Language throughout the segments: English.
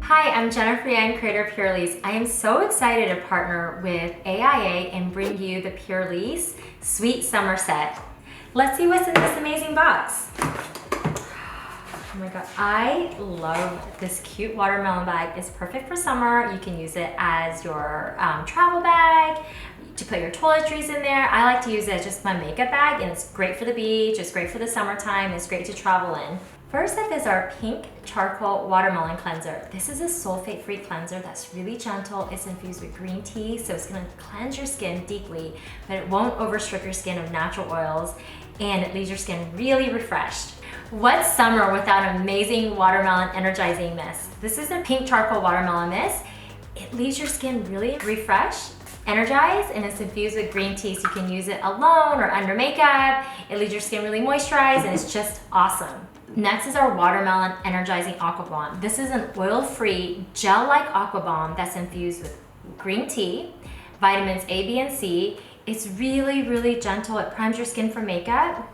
Hi, I'm Jennifer Yang, creator of Purlisse. I am so excited to partner with AIA and bring you the Purlisse Sweet Summer Set. Let's see what's in this amazing box. Oh my god, I love this cute watermelon bag. It's perfect for summer. You can use it as your travel bag, to put your toiletries in there. I like to use it as just my makeup bag, and it's great for the beach, it's great for the summertime, it's great to travel in. First up is our pink charcoal watermelon cleanser. This is a sulfate-free cleanser that's really gentle. It's infused with green tea, so it's gonna cleanse your skin deeply, but it won't overstrip your skin of natural oils, and it leaves your skin really refreshed. What's summer without an amazing watermelon energizing mist? This is a pink charcoal watermelon mist. It leaves your skin really refreshed, energized, and it's infused with green tea, so you can use it alone or under makeup. It leaves your skin really moisturized, and it's just awesome. Next is our watermelon energizing aqua bomb. This is an oil-free gel-like aqua bomb that's infused with green tea, vitamins A, B, and C. It's really, really gentle. It primes your skin for makeup.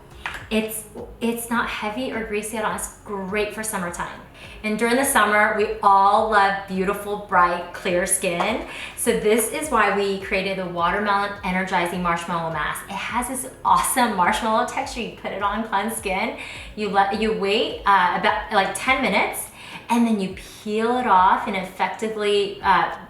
It's not heavy or greasy at all. It's great for summertime. And during the summer, we all love beautiful, bright, clear skin. So this is why we created the watermelon energizing marshmallow mask. It has this awesome marshmallow texture. You put it on cleansed skin. You wait about like 10 minutes, and then you peel it off, and it effectively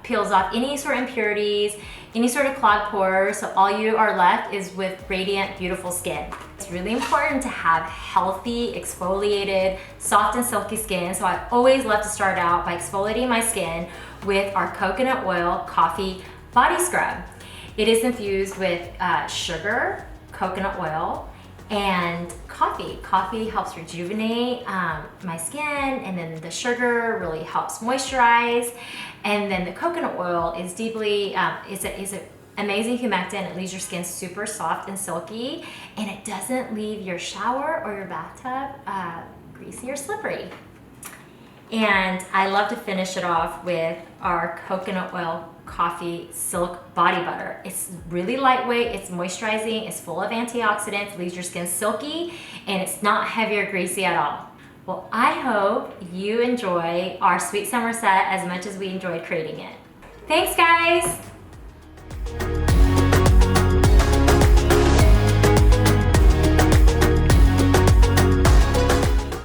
peels off any sort of impurities, any sort of clogged pores, so all you are left is with radiant, beautiful skin. It's really important to have healthy, exfoliated, soft and silky skin, so I always love to start out by exfoliating my skin with our coconut oil coffee body scrub. It is infused with sugar, coconut oil, and coffee. Coffee helps rejuvenate my skin, and then the sugar really helps moisturize, and then the coconut oil is deeply is an amazing humectant. It leaves your skin super soft and silky, and it doesn't leave your shower or your bathtub greasy or slippery. And I love to finish it off with our coconut oil coffee silk body butter. It's really lightweight, it's moisturizing, it's full of antioxidants, leaves your skin silky, and it's not heavy or greasy at all. Well, I hope you enjoy our sweet summer set as much as we enjoyed creating it. Thanks, guys.